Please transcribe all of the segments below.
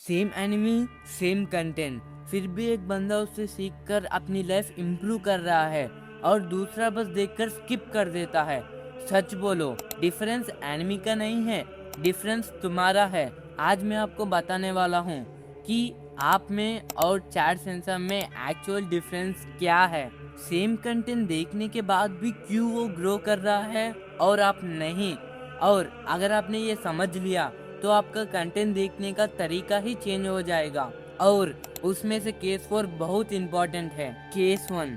Same enemy same content, फिर भी एक बंदा उससे सीखकर अपनी लाइफ इम्प्रूव कर रहा है और दूसरा बस देखकर स्किप कर देता है। सच बोलो, डिफरेंस एनिमी का नहीं है, डिफरेंस तुम्हारा है। आज मैं आपको बताने वाला हूँ कि आप में और चैट सेंसर में एक्चुअल डिफरेंस क्या है। सेम कंटेंट देखने के बाद भी क्यों वो ग्रो कर रहा है और आप नहीं। और अगर आपने ये समझ लिया तो आपका कंटेंट देखने का तरीका ही चेंज हो जाएगा। और उसमें से केस 4 बहुत इम्पोर्टेंट है। केस 1,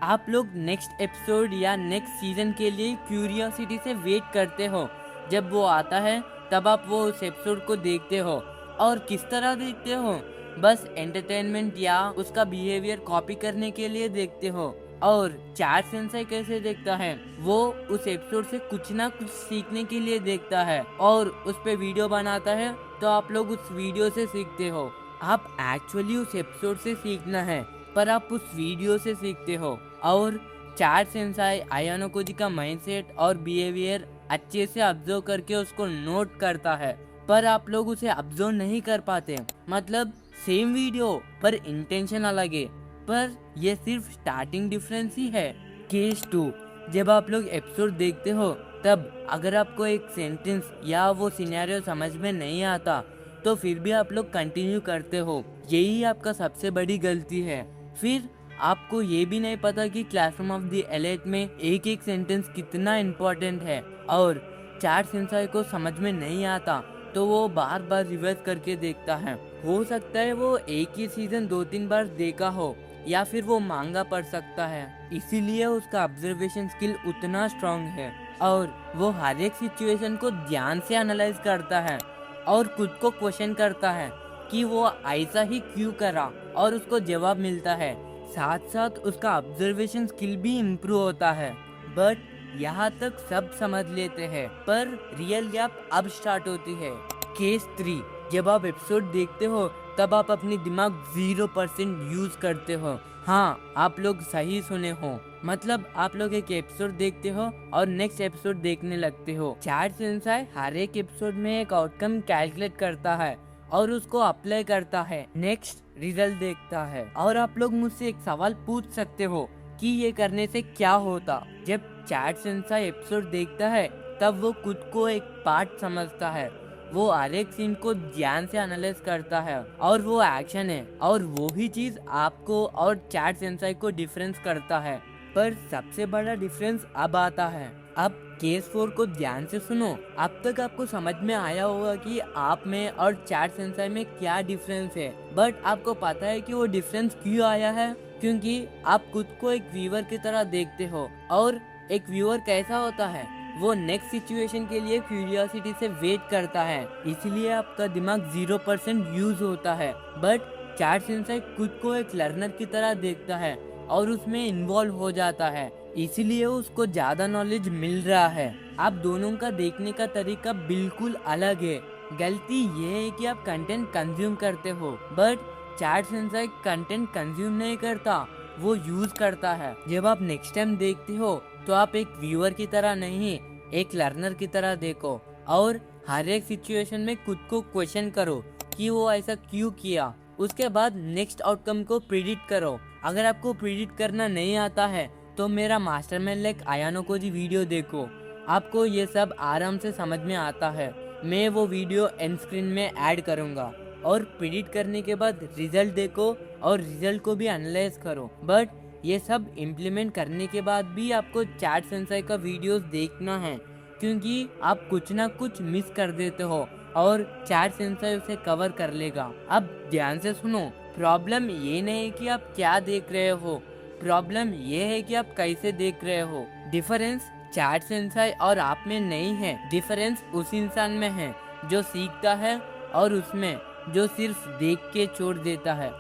आप लोग नेक्स्ट एपिसोड या नेक्स्ट सीजन के लिए क्यूरियोसिटी से वेट करते हो। जब वो आता है तब आप वो उस एपिसोड को देखते हो। और किस तरह देखते हो? बस एंटरटेनमेंट या उसका बिहेवियर कॉपी करने के लिए देखते हो। और चैट सेंसर कैसे देखता है? वो उस एपिसोड से कुछ ना कुछ सीखने के लिए देखता है और उस पे वीडियो बनाता है, तो आप लोग उस वीडियो से सीखते हो। आप एक्चुअली उस एपिसोड से सीखना है, पर आप उस वीडियो से सीखते हो। और चैट सेंसर आयानो कोजी का माइंडसेट और बिहेवियर अच्छे से ऑब्जर्व करके उसको नोट करता है, पर आप लोग उसे ऑब्जर्व नहीं कर पाते। मतलब सेम वीडियो पर इंटेंशन अलग है, पर यह सिर्फ स्टार्टिंग डिफरेंस ही है। केस 2, जब आप लोग एपिसोड देखते हो तब अगर आपको एक सेंटेंस या वो सिनेरियो समझ में नहीं आता तो फिर भी आप लोग कंटिन्यू करते हो। यही आपका सबसे बड़ी गलती है। फिर आपको ये भी नहीं पता कि क्लासरूम ऑफ द एलिट में एक एक सेंटेंस कितना इम्पोर्टेंट है। और चैट सेंसर को समझ में नहीं आता तो वो बार बार रिवर्स करके देखता है। हो सकता है वो एक ही सीजन 2-3 बार देखा हो, या फिर वो मांगा पढ़ सकता है, इसीलिए उसका ऑब्जर्वेशन स्किल उतना स्ट्रांग है। और वो हर एक सिचुएशन को ध्यान से एनालाइज करता है और खुद को क्वेश्चन करता है कि वो ऐसा ही क्यों करा, और उसको जवाब मिलता है। साथ साथ उसका ऑब्जर्वेशन स्किल भी इम्प्रूव होता है। बट यहाँ तक सब समझ लेते हैं, पर रियल गैप अब स्टार्ट होती है। केस 3, जब आप एपिसोड देखते हो तब आप अपनी दिमाग 0% यूज करते हो। हाँ, आप लोग सही सुने हो। मतलब आप लोग एक एपिसोड देखते हो और नेक्स्ट एपिसोड देखने लगते हो। चैट सेंसर हर एक एपिसोड में एक आउटकम कैलकुलेट करता है और उसको अप्लाई करता है, नेक्स्ट रिजल्ट देखता है। और आप लोग मुझसे एक सवाल पूछ सकते हो कि ये करने से क्या होता। जब चैट सेंसर एपिसोड देखता है तब वो खुद को एक पार्ट समझता है। वो हर एक सीन को ध्यान से एनालाइज करता है और वो एक्शन है, और वो ही चीज आपको और चैट सेंसर को डिफरेंस करता है। पर सबसे बड़ा डिफरेंस अब आता है। अब केस 4 को ध्यान से सुनो। अब तक आपको समझ में आया होगा कि आप में और चैट सेंसर में क्या डिफरेंस है। बट आपको पता है कि वो डिफरेंस क्यों आया है? क्योंकि आप खुद को एक व्यूअर की तरह देखते हो, और एक व्यूअर कैसा होता है? वो नेक्स्ट सिचुएशन के लिए क्यूरियोसिटी से वेट करता है, इसलिए आपका दिमाग 0% यूज होता है। बट चैट सेंसर खुद को एक लर्नर की तरह देखता है और उसमें इन्वॉल्व हो जाता है, इसलिए उसको ज्यादा नॉलेज मिल रहा है। आप दोनों का देखने का तरीका बिल्कुल अलग है। गलती ये है कि आप कंटेंट कंज्यूम करते हो, but chat sensor content consume नहीं करता, वो यूज करता है। जब आप नेक्स्ट टाइम देखते हो तो आप एक व्यूअर की तरह नहीं, एक लर्नर की तरह देखो, और हर एक सिचुएशन में खुद को क्वेश्चन करो कि वो ऐसा क्यों किया। उसके बाद नेक्स्ट आउटकम को प्रिडिक्ट करो। अगर आपको प्रिडिक्ट करना नहीं आता है तो मेरा मास्टरमाइंड लाइक आयानो कोजी वीडियो देखो, आपको ये सब आराम से समझ में आता है। मैं वो वीडियो एंड स्क्रीन में ऐड करूँगा। और प्रिडिक्ट करने के बाद रिजल्ट देखो और रिजल्ट को भी एनालाइज करो। बट ये सब इम्प्लीमेंट करने के बाद भी आपको चैट सेंसर का वीडियोस देखना है, क्योंकि आप कुछ ना कुछ मिस कर देते हो और चैट सेंसर उसे कवर कर लेगा। अब ध्यान से सुनो, प्रॉब्लम ये नहीं है कि आप क्या देख रहे हो, प्रॉब्लम ये है कि आप कैसे देख रहे हो। डिफरेंस चैट सेंसर और आप में नहीं है, डिफरेंस उस इंसान में है जो सीखता है और उसमें जो सिर्फ देख के छोड़ देता है।